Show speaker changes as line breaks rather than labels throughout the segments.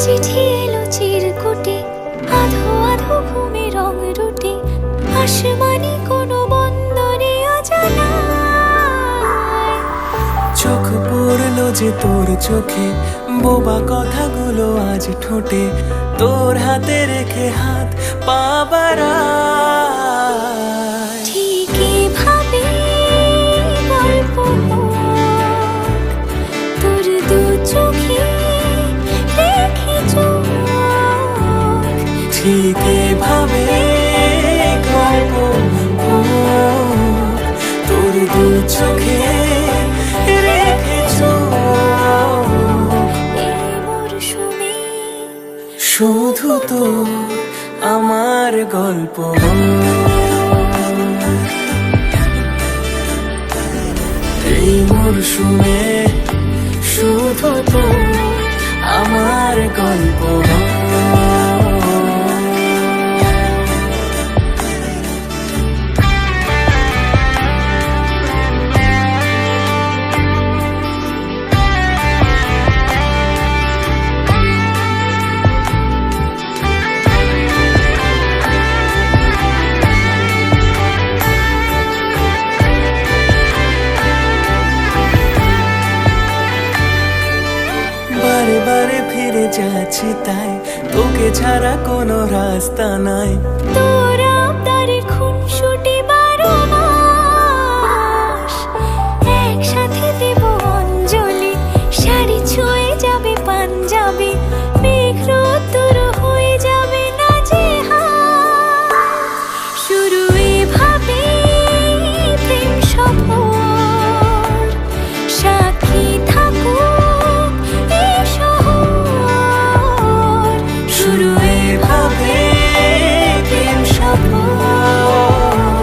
চিঠি এলো চিরকুটে, আধো আধো ঘুমে রং রুটে, আসমানি কোনো বন্দরে অজানায়।
চোখ পড়লো যে তোর চোখে, বোবা কথাগুলো আজ ঠোঁটে, তোর হাতে রেখে হাত পা বাড়ায়।
ঠিক এভাবে গল্প হোক, তোর দু চোখে রেখে চোখ।
ঠিক এভাবে গল্প হোক, তোর দু চোখে রেখে চোখ।
এই মরশুমে
শুধু তো আমার গল্প এই মরশুমে, শুধু তো আমার গল্প। বারে বারে ফিরে যাচ্ছি তাই, তোকে ছাড়া কোনো রাস্তা নাই।
তোর আবদারে খুনসুটি 12 মাস, একসাথে দেব অঞ্জলি, শাড়ি ছুঁয়ে যাবে পাঞ্জাবি, মেঘ রোদ্দুর হয়ে যাবে নাজেহাল। শুরু এভাবে প্রেম সফর, সাক্ষী থাকুক এই শহর।
শুরু এভাবে প্রেম সফর,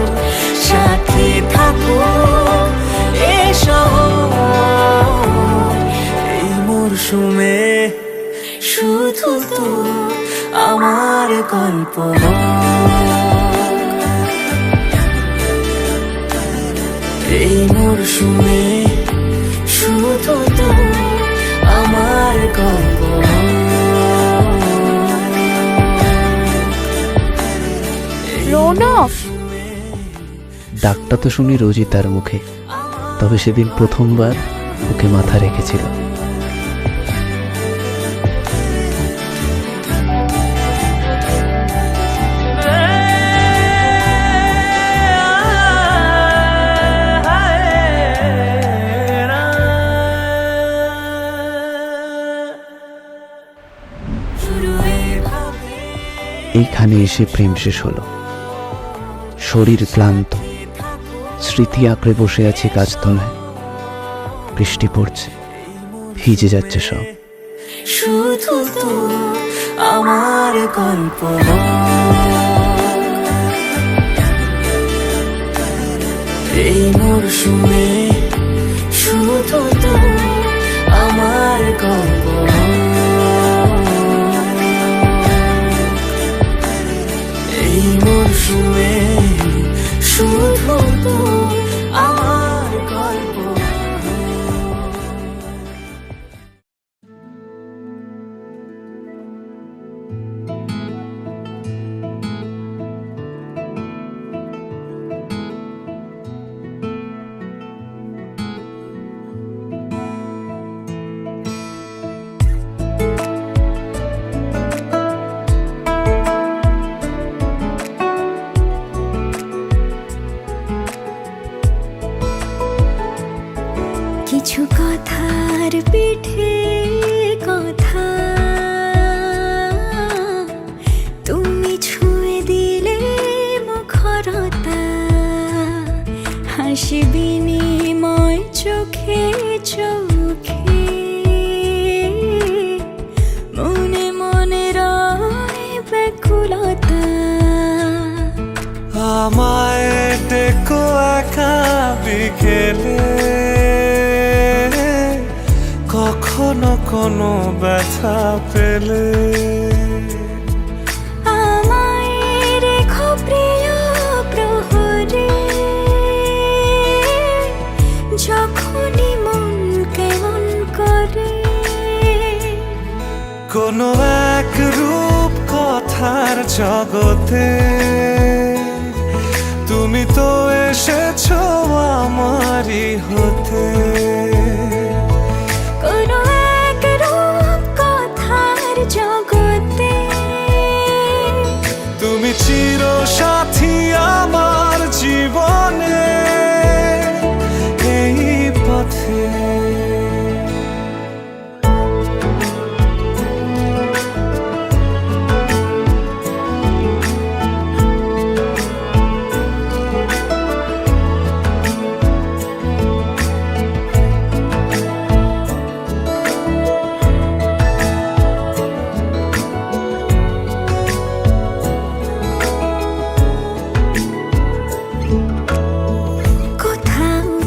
সাথী থাকুক এ শহর। এই মরশুমে শুধু তো আমার গল্প। এই মরশুমে শুধু তো আমার গল্প।
রৌনক, ডাকটা তো শুনি রোজই তার মুখে, তবে সেদিন প্রথমবার বুকে মাথা রেখেছিল। এইখানে এসে প্রেম শেষ হলো, শরীর ক্লান্ত, স্মৃতি আঁকড়ে বসে আছে গাছতলায়। বৃষ্টি পড়ছে, ভিজে যাচ্ছে সব।
শুধু তো আমার গল্প এই মরশুমে, শুধু তো আমার গল্প। এই মরশুমে শুধু তো আমার গল্প।
কিছু কথার পিঠে কথা, তুমি ছুঁয়ে দিলে মুখরতা, হাসি বিনিময় চোখে চোখে, মনে মনে রয় ব্যাকুলতা।
আমায় ডেকো একা বিকেলে, কখনো কোনো ব্যথা পেলে,
আমায় রেখো প্রিয় প্রহরে, যখনই মন কেমন করে।
কোনো এক রূপ কথার জগতে তুমি তো এসেছো আমারই হতে।
কোনো এক রূপ কথার জগতে
তুমি চির সাথী আমার জীবনে এই পথে।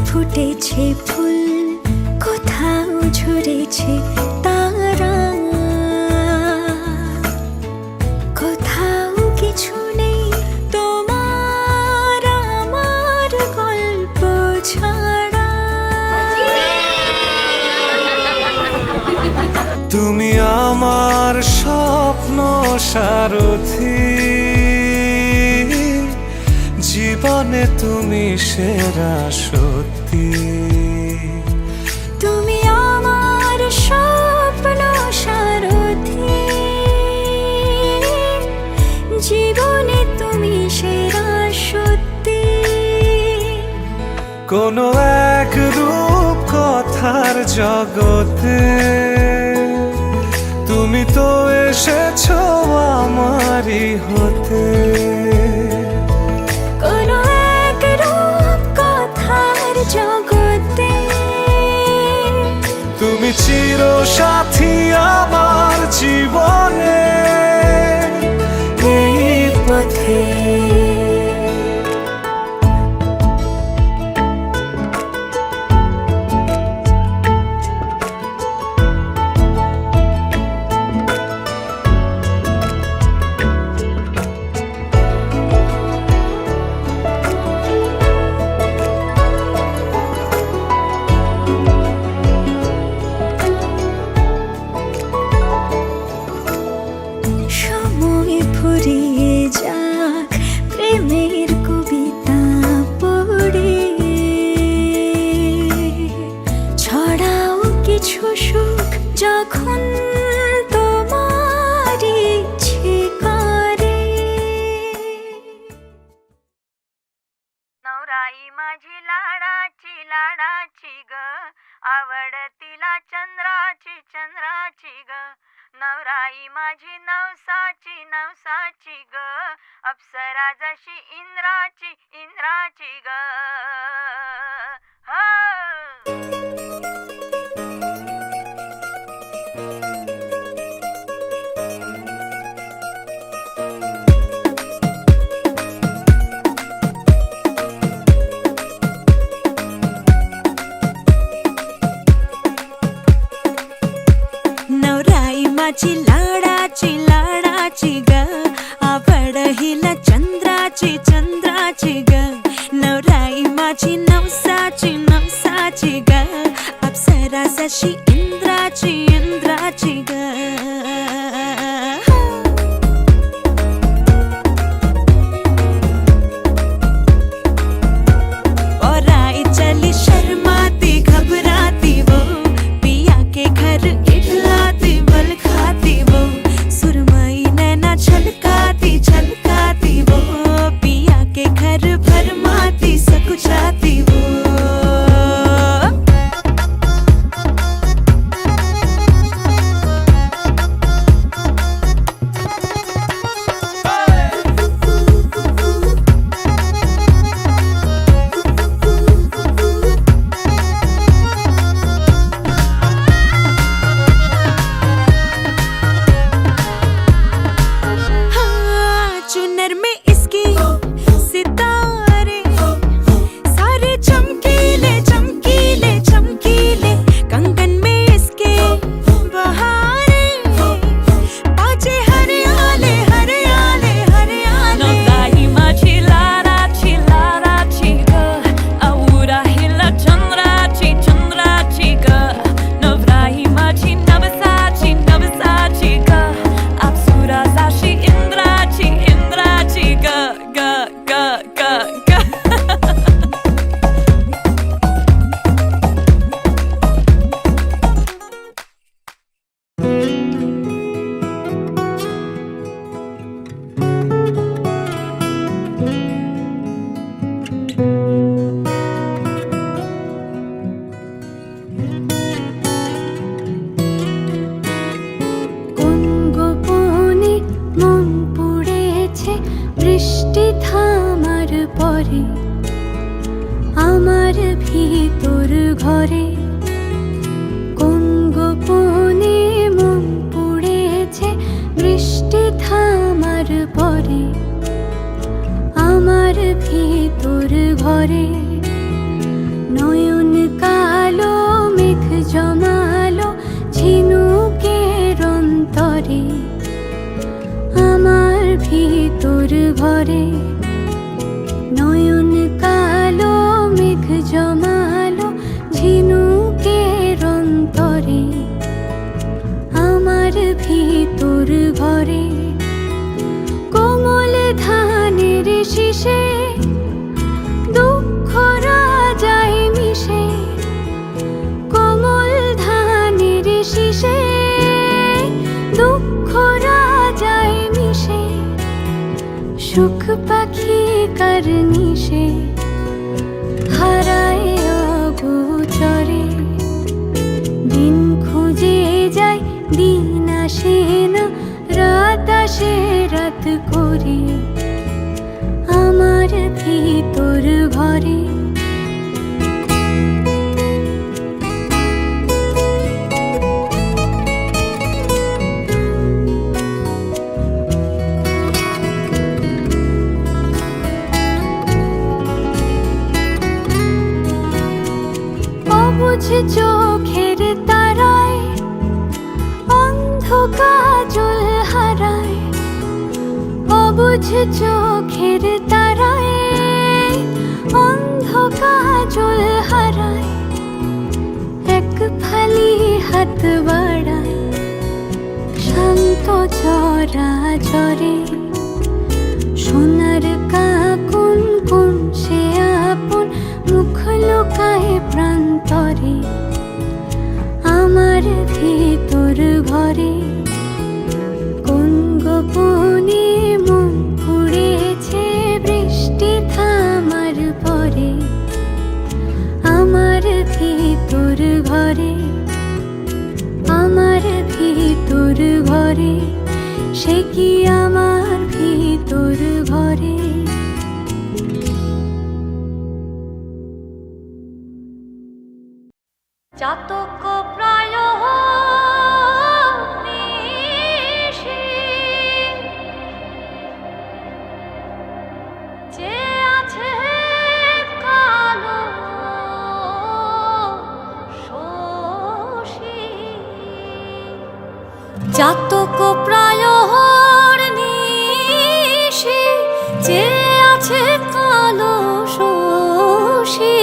ফুটেছে ফুল, কোথাও ঝরেছে তারা, কোথাও কিছু নেই তোমার আমার গল্প ছাড়া।
তুমি আমার স্বপ্ন সারথি, জীবনে তুমি সেরা সত্যি।
তুমি আমার স্বপ্ন সারথি, জীবনে তুমি সেরা সত্যি।
কোনো এক রূপ কথার জগতে তুমি তো এসেছো আমারই হতে।
কোনো এক রূপ কথার জগতে
তুমি চির সাথী আমার জীবনে এই পথে।
সময় ফুরিয়ে যাক প্রেমের কবিতা পড়ে, ছড়াও কিছু সুখ যখন তোমার ইচ্ছে করে।
नवराई माझी लाडाची लाडाची ग, आवडतीला चंद्राची चंद्राची ग. नवराई माझी नवसाची नवसाची ग, अप्सरा जशी इंद्राची इंद्राची ग. हो
नवराई माझी लाडाची लाडाची ग, आवड हिला चंद्राची चंद्राची ग. नवराई माझी नवसाची नवसाची ग, अप्सरा जशी इंद्राची इंद्राची ग. और आई चली शर्माती घबराती वो, पिया के घर इठलाती बल खाती वो, सुरमई नैना छलकाती छलकाती वो, पिया के घर भरमाती सकुचाती वो.
ঘরে, আমার ভিতর ঘরে কোন গোপনে মন পড়েছে বৃষ্টি থামার পরে। আমার ভিতর ঘরে নয়ন কালো মেঘ জমালো ঝিনুকের অন্তরে। আমার ভিতর ঘরে নয়ন কালো মেঘ জমালো ঝিনুকের অন্তরে। আমার ভিতর ঘরে কোমল ধানের শীষে দুঃখ রাজায় মিশে। কোমল ধানের শীষে দুঃখ রাজায় মিশে। সুখ পাখি কারনিশে হারায় অগোচরে। দিন খুঁজে যায় দিন আসে না, রাত আসে রাত করে। আমার ভিতর ঘরে অবুঝ চোখের তারায় অন্ধ কাজল হারায়। অবুঝ চোখের তারায় অন্ধ কাজল হারায়। এক ফালি হাত বাড়ায় শান্ত চরা চরে। সোনার কাকুন কোন সে আপন মুখ লুকায় প্রান্তরে। আমার ভিতর ঘরে কোন গোপনে মন পড়েছে বৃষ্টি থামার পরে। আমার ভিতর ঘরে, আমার ভিতর ঘরে সে কি আমার ভিতর ঘরে।
চাতক প্রায় নিশি যে আছে কালো শোষী। চাতক প্রায় নিশি যে আছে কালো শোষী।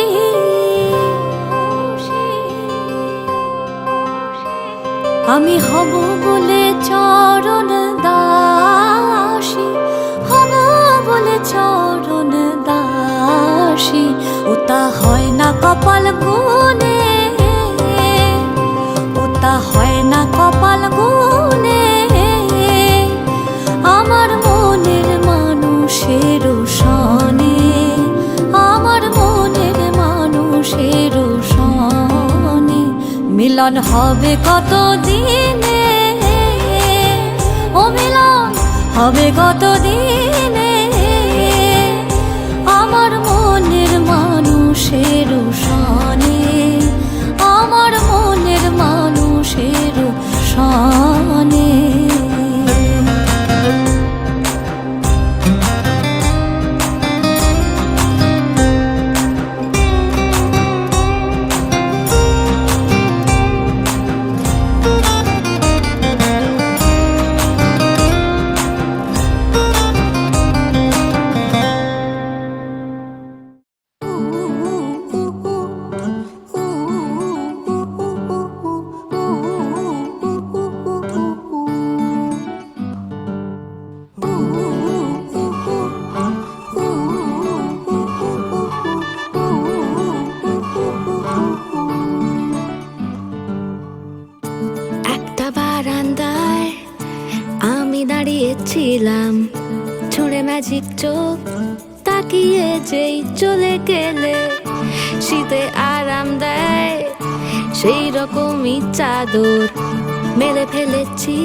আমি হব বলে চরণ দাসী, হব বলে চরণ দাসী। ওটা হয় না কপাল গুনে, ওটা হয় না কপাল গুনে। আমার মনের মানুষের সনে, আমার মনের মানুষের সনে মিলন হবে কত দিনে। ও মিলন হবে কত দিনে। আমার মনের মানুষের সনে, আমার মনের মানুষের সনে।
ছিলাম ছুঁড়ে ম্যাজিক চোখ তাকিয়ে যেই চলে গেলে শীতে আরাম দেয় সেই রকমই চাদর মেলে ফেলেছি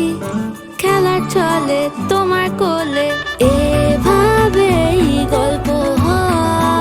খেলার চলে তোমার কোলে। এভাবেই গল্প হয়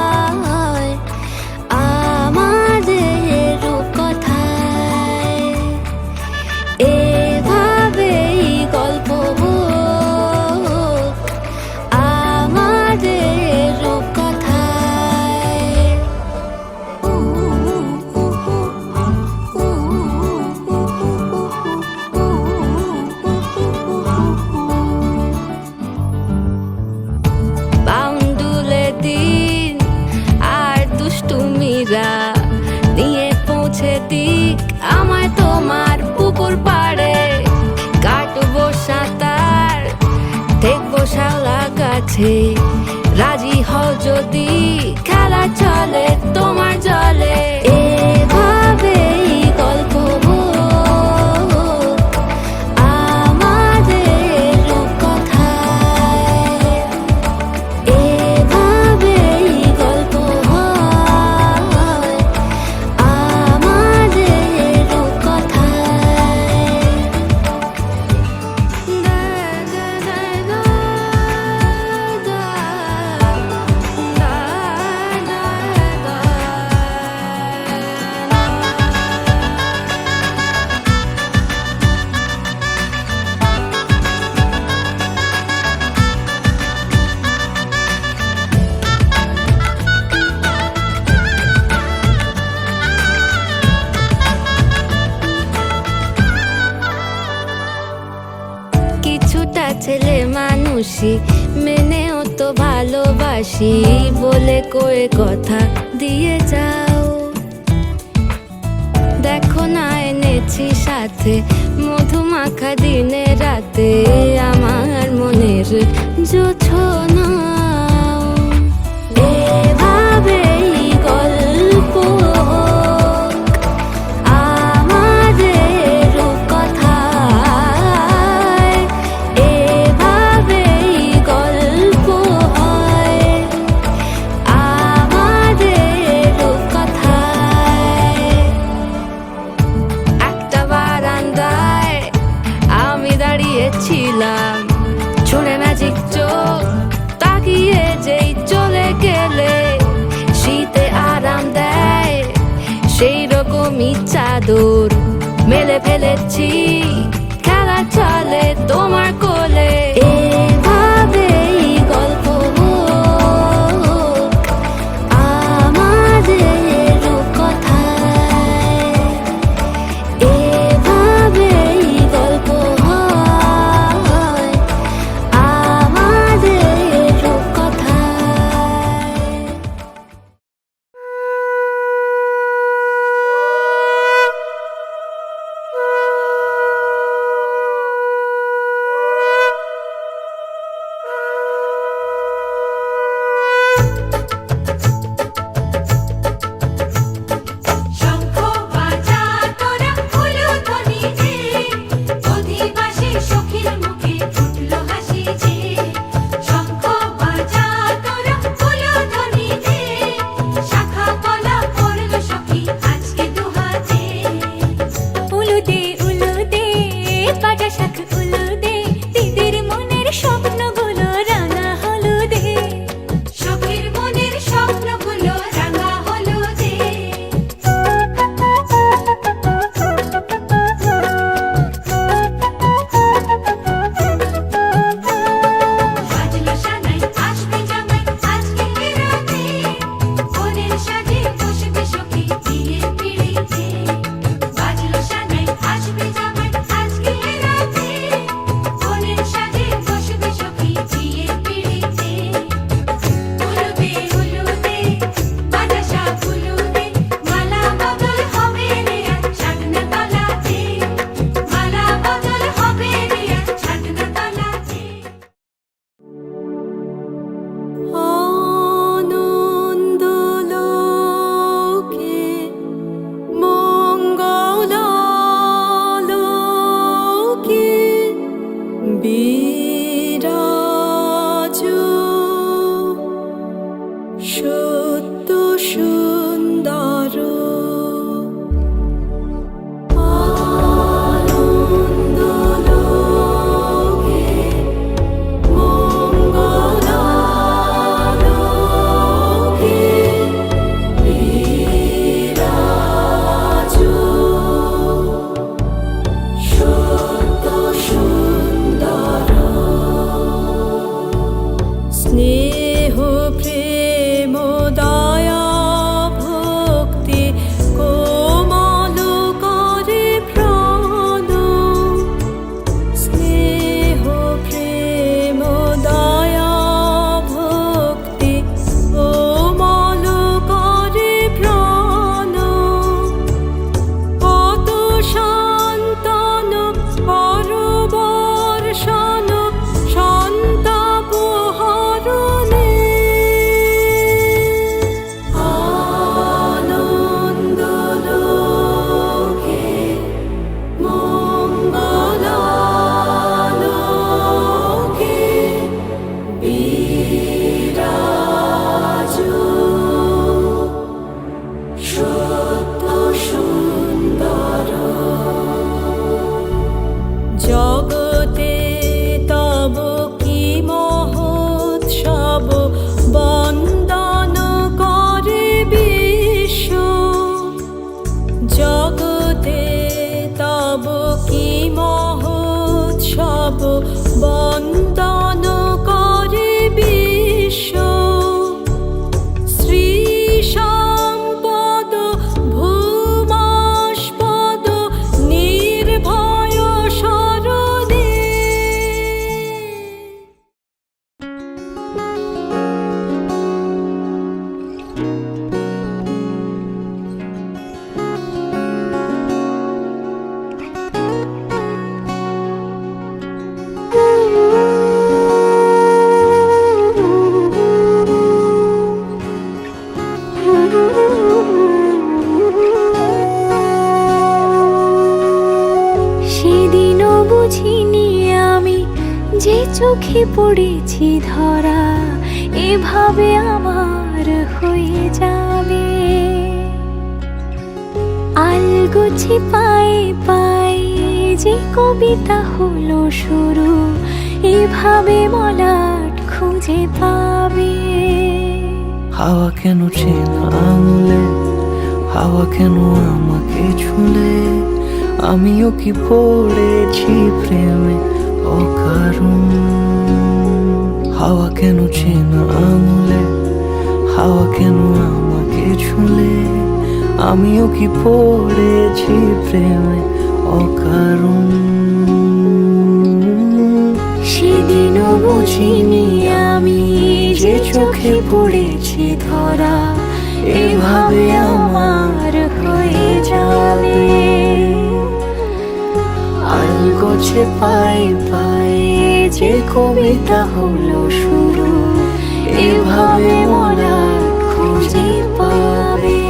আছে দিক আমায় তোমার পুকুর পাড়ে কাটবো সাঁতার দেখবো শাওলা গাছে রাজি হও যদি খেলা চলে তোমার জলে এভাবেই গল্প হোক আমাদের রূপকথায় এভাবেই গল্প হয় আমাদের রূপকথায় কিছুটা ছেলে মানুষই মেনেও তো ভালোবাসি বলে কয়ে কথা দিয়ে যাও দেখো না এনেছি সাথে মধুমাখা দিনে রাতে আমার মনের জোছনা এভাবেই গল্প হোক আমাদের রূপকথায় এভাবেই গল্প হয় আমাদের রূপকথায় একটা বারান্দায় আমি দাঁড়িয়েছিলাম ছুঁড়ে ম্যাজিক চোখ তাকিয়ে যেই চলে গেলে শীতে আরাম দেয় সেই রকমই চাদর মেলে ফেলেছি খেলা চলে তোমার কোলে এভাবেই গল্প হোক আমাদের রূপকথায় এভাবেই গল্প হয় আমাদের রূপকথায়
মহোৎসব বন্দন করে বিশ্ব শ্রী সম্পদ ভূমস্পদ নির্ভয় শরণে। সেদিনও বুঝিনি আমি যে চোখে পড়েছি ধরা এভাবে আমার হয়ে যাবে। আলগোছে পায়ে পায়ে যে কবিতা হলো শুরু এভাবে মলাট খুঁজে পাবে।
হাওয়া কেন চেনা আঙুলে, হাওয়া কেন আমাকে ছুলে, আমিও কি পড়েছি প্রেমে অকারণ। হাওয়া কেন চেনা আঙুলে, হাওয়া কেন আমাকে ছুলে, আমিও কি পড়েছি প্রেমে অকারণ।
সেদিনও বুঝিনি আমি যে চোখে পড়েছি ধরা এভাবে আমার হয়ে যাবে। আলগোছে পায়ে পায়ে যে কবিতা হলো শুরু এভাবে মরা খুঁজে পাবে।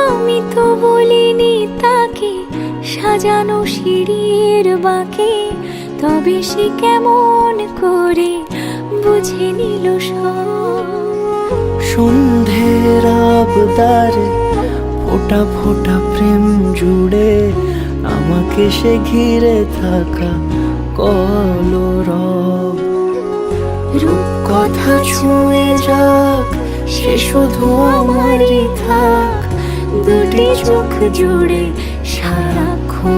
আমি তো বলিনি তাকে সাজানো সিঁড়ির বাঁকে, তবে সে কেমন করে বুঝে নিল সব।
সন্ধ্যের আবদারে ফোটা ফোটা প্রেম জুড়ে আমাকে সে ঘিরে থাকা কলরব।
রূপকথা ছুঁয়ে যাক সে শুধু আমারই থাক, দুটি চোখ জুড়ে সারাক্ষণ।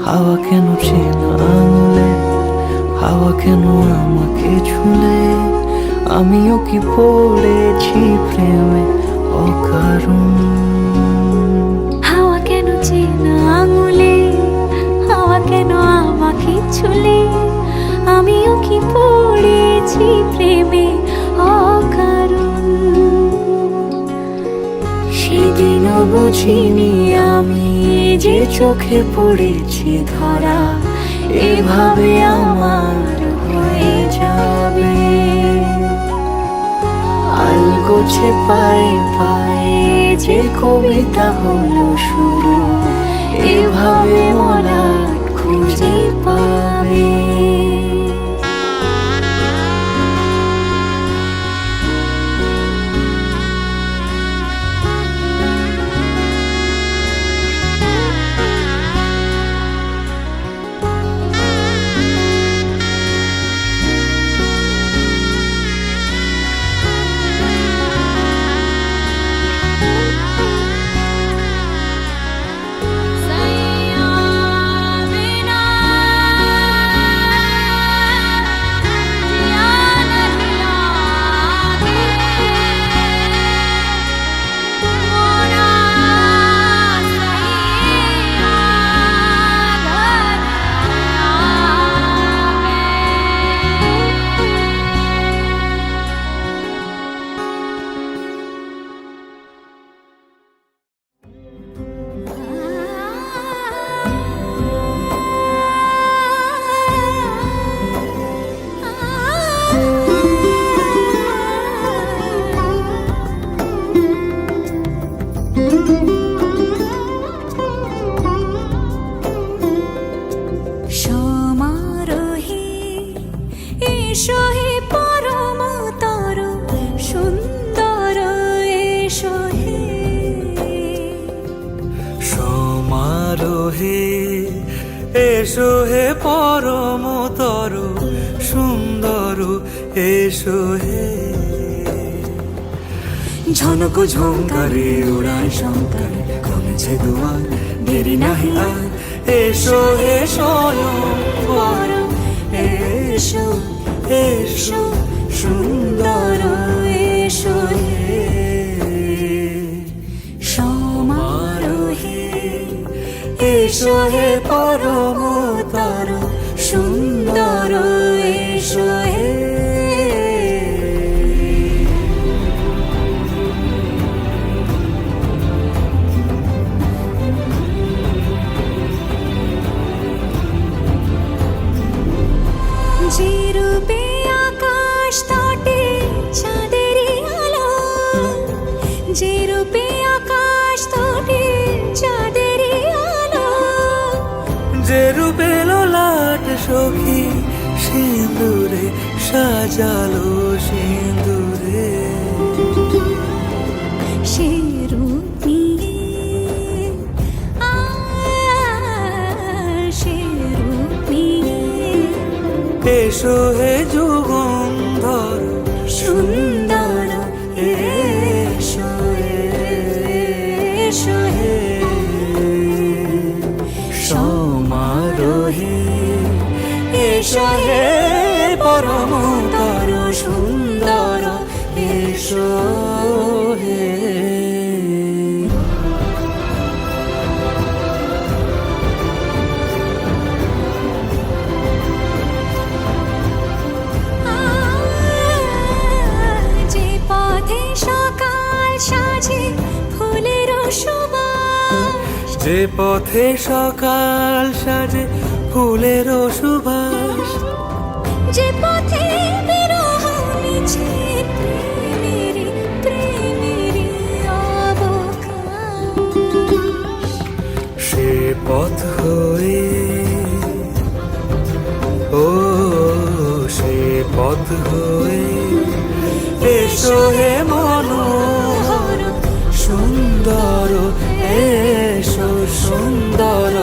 হাওয়া কেন চেনা আঙুলে, হাওয়া কেন আমাকে ছুলে, আমিও কি পড়েছি প্রেমে অকারণ।
হাওয়া কেন চেনা আঙুলে, হাওয়া কেন আমাকে ছুলে, আমিও কি পড়েছি প্রেমে অকারণ। সেদিনও বুঝিনি আমি যে চোখে পড়েছি ধরা এভাবে আমার হয়ে যাবে। আলগোছে পায়ে পায়ে যে কবিতা হলো শুরু এভাবে মলাট খুঁজে পাবে। এসো হে পরমতর সুন্দর এসো হে
সমারোহে এসো হে পরমতর সুন্দর এসো হে ঝনক ঝঙ্কারে উড়ায় শঙ্কার কমেছে দুয়ার দেরি নাহি আর এসো হে স্বয়ংবর এসো এসো সুন্দর এসো হে সমারোহে এসো হে পরমতর সুন্দর এসো হে
যে রূপে আকাশ তটে চাঁদেরই আলো যে রূপে আকাশ তটে চাঁদেরই আলো
যে রূপে লোলাট সখী সিঁদুরে সাজালো সিঁদুরে
সে রূপ নিয়ে সে রূপ নিয়ে
এসো হে যুগন্ধর
সুন্দর এসো এসো হে
সমারোহে এসো হে পরমতর সুন্দর এসো হে
যে পথে সকাল সাজে ফুলের সুবাস
যে পথে সকাল সাজে ফুলের সুবাস
যে পথে বিরহ মিছে প্রেমেরই প্রেমেরই অবকাশ
সে পথ হয়ে ও সে পথ হয়ে এসো হে মনোহর সুন্দর এসো সুন্দর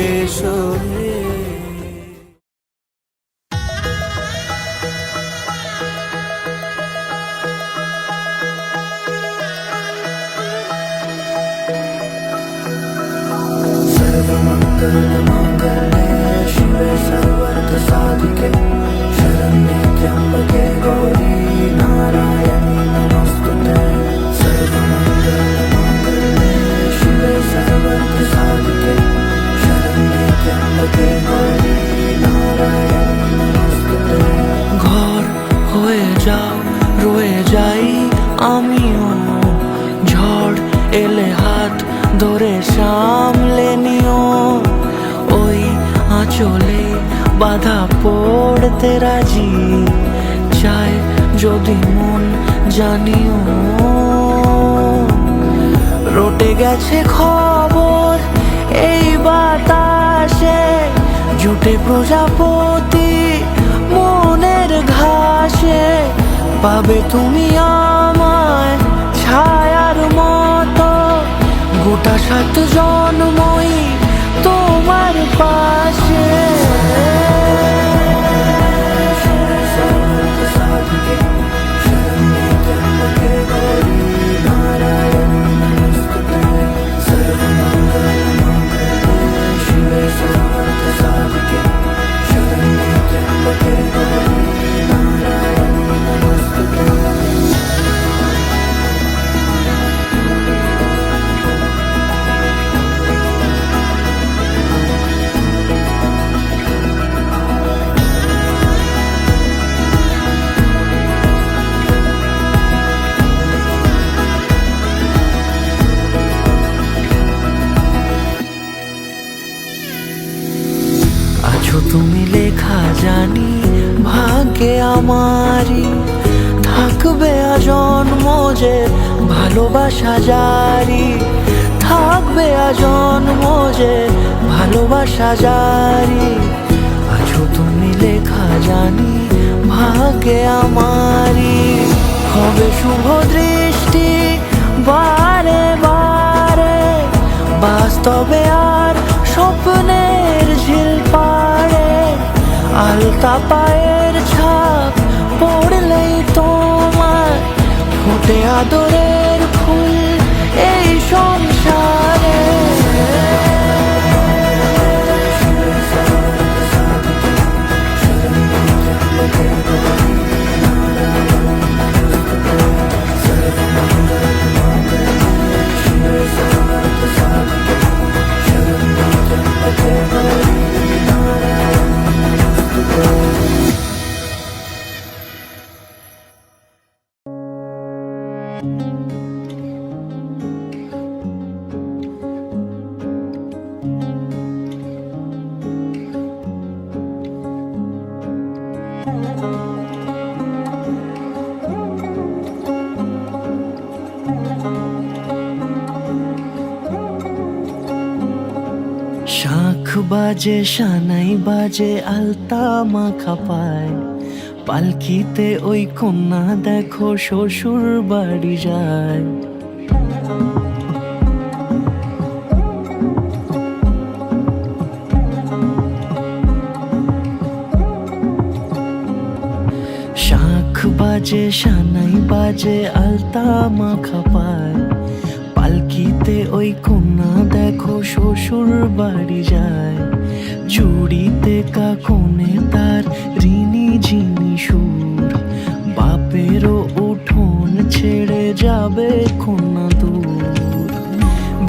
এসো হে ঘর হয়ে যাও রয়ে যাই আমিও ঝড় এলে হাত ধরে সামলে নিও ওই আঁচলে বাধা পড়তে রাজি চায় যদি মন জানিও রটে গেছে খবর এই বাতাসে জুটে প্রজাপতি মনের ঘাসে পাবে তুমি আমায় ছায়ার মতো গোটা 7 জন্মই তোমার পাশে তুমি লেখা জানি ভাগ্যে আমারই থাকবে আজন্ম যে ভালোবাসা জারি থাকবে আজন্ম যে ভালোবাসা জারি আছো তুমি লেখা জানি বুকে আমারই হবে শুভ দৃষ্টি বারে বারে, বাস্তবে আর স্বপ্নের ঝিল পাড়ে আলতা পায়ের ছাপ পড়লেই তোমার ফোটে আদরের ফুল এই সংসারে। শাঁখ বাজে সানাই বাজে আলতা মাখা পায়, পালকিতে ওই কন্যা দেখো শ্বশুর বাড়ি যায়। শাঁখ বাজে সানাই বাজে আলতা মাখা পায়, পালকিতে ওই কন্যা দেখো শ্বশুর বাড়ি যায়। জুড়িতে কাকনে তার ঋণী ঝিনি সুর, বাপেরও উঠোন ছেড়ে যাবে কন্যা দূর।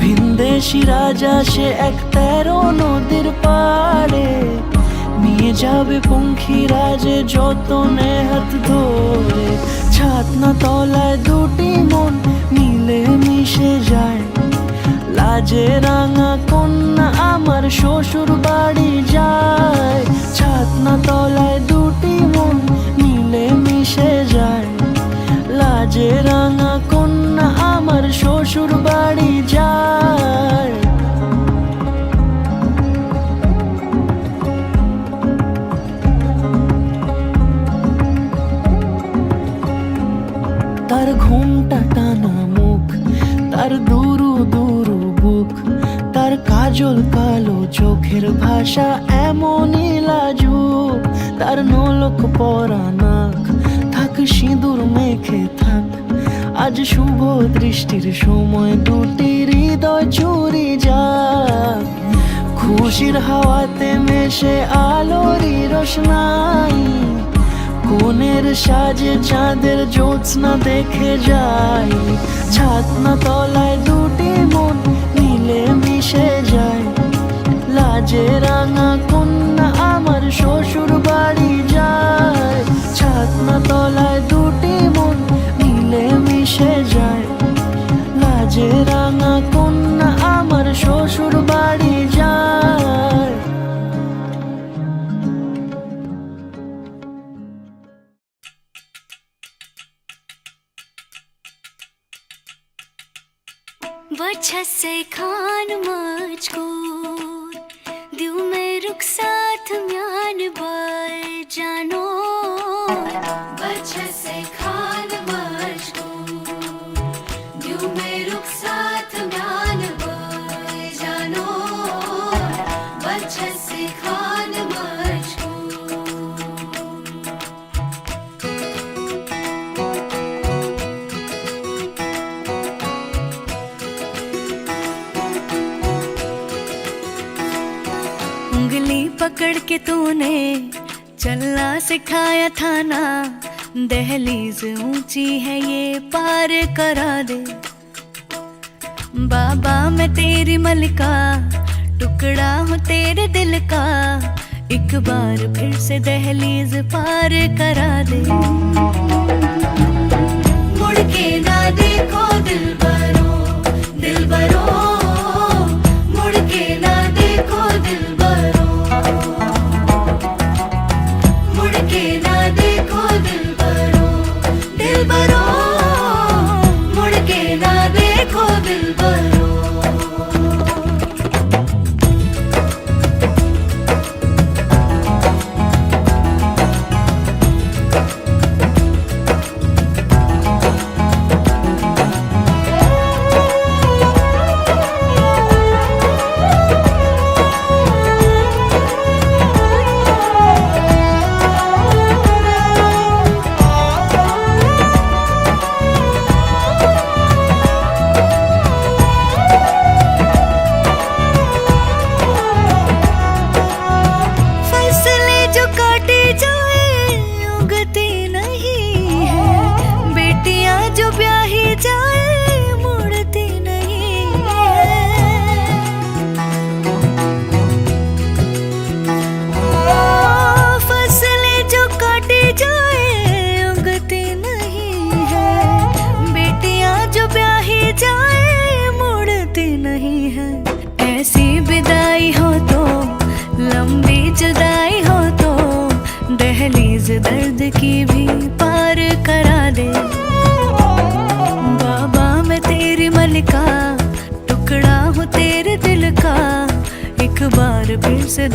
ভিনদেশি রাজা সে এক 13 নদীর পাড়ে, নিয়ে যাবে পঙ্খী রাজে যতনে হাত ধরে। ছাতনা তলায় দুটি মন মিলে মিশে যায়, লাজে রাঙা কন্যা আমার শ্বশুর বাড়ি যায়। ছাতনা তলায় দুটি মন মিলে মিশে যায়, লাজে রাঙা কন্যা আমার শ্বশুর বাড়ি যায়। তার ঘুমটা টানা মুখ, তার দুরু দুরু বুক, তার কাজল কালো চোখের ভাষা এমনই লাজুক। তার নোলক পরা নাক, থাক সিঁদুর মেখে থাক, আজ শুভ দৃষ্টির সময় দুটি হৃদয় চুরি যাক। খুশির হাওয়াতে মেশে আলোরই রোশনাই, কোণের সাজে চাঁদের জ্যোৎস্না দেখে যাই। ছাতনা তলায় দুটি মন মিলে মিশে যায়, লাজে রাঙা কন্যা আমার শ্বশুর বাড়ি যায়। ছাতনা তলায় দুটি মন মিলে মিশে যায়, লাজে রাঙা কন্যা আমার শ্বশুর বাড়ি যায়।
वजह से खान मजकूर दिल में रुख साथ म्यान बर जानो। वजह से खान मजकूर दिल में रुख साथ म्यान बर जानो। वजह से खान मजकूर उंगली पकड़ के तूने चलना सिखाया था ना, दहलीज ऊंची है ये पार करा दे। बाबा मैं तेरी मलिका, टुकड़ा हूँ तेरे दिल का, एक बार फिर से दहलीज पार करा दे। मुड़ के ना देखो दिलबरो दिलबरो, मुड़ के ना देखो दिलबरो, मुड़ के ना देखो दिलबरो दिलबरो, मुड़ के ना देखो दिलबरो।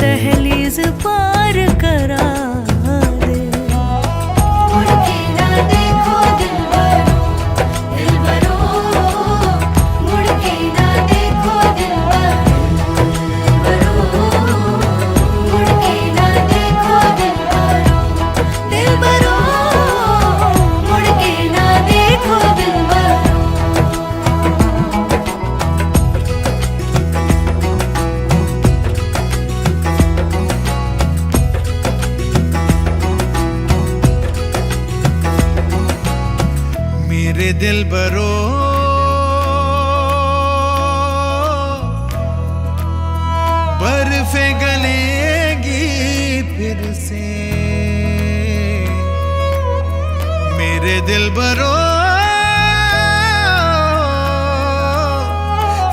दहलीज पार करा दे।
मुड़ के ना देखो दिलबरो, दिलबरो, मुड़ के ना देखो दिलबरो, मुड़ के ना देखो दिलबरो,
दिलबरो,
मुड़ के ना देखो दिलबरो।
मेरे दिल बरो, बर्फे गलेगी फिर से। मेरे दिल बरो,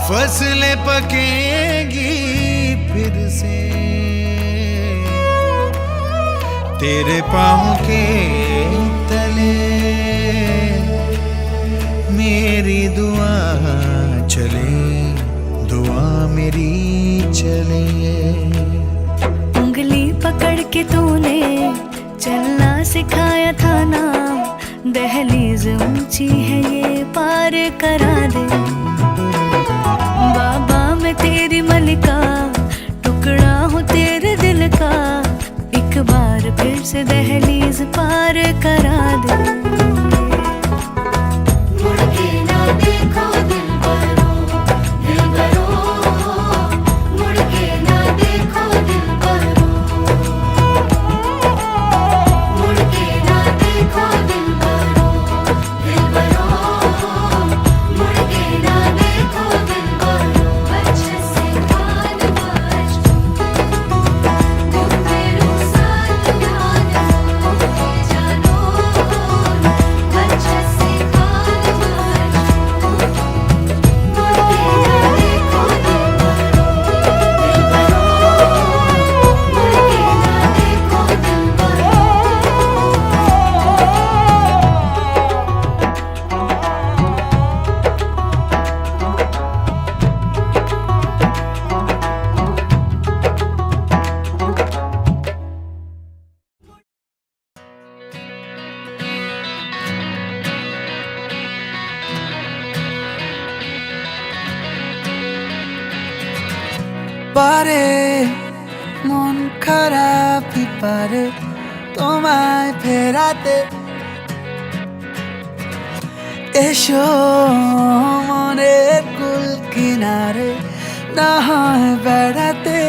फसलें पकेगी फिर से। तेरे पाँव के तले मेरी दुआ चले, दुआ मेरी चले।
उंगली पकड़ के तूने चलना सिखाया था ना, दहलीज ऊंची है ये पार करा दे। बाबा मैं तेरी मलिका, टुकड़ा हूँ तेरे दिल का, एक बार फिर से दहलीज पार करा दे।
मुड़ के ना देखो दिलबरो, दिलबरो, मुड़ के ना देखो दिलबरो, मुड़ के ना देखो दिलबरो, दिलबरो, मुड़ के ना देखो दिलबरो। अच्छे से कान बाज, गुफ्तगू साथ ध्यान हो जानो। अच्छे से कान बाज, मुड़ के ना देखो दिलबरो, दिलबरो, मुड़ के ना देखो दिलबरो।
পারে মন খারাপই পারে তোমায় ফেরাতে। এসো মনের কুল কিনারে না হয় বেড়াতে।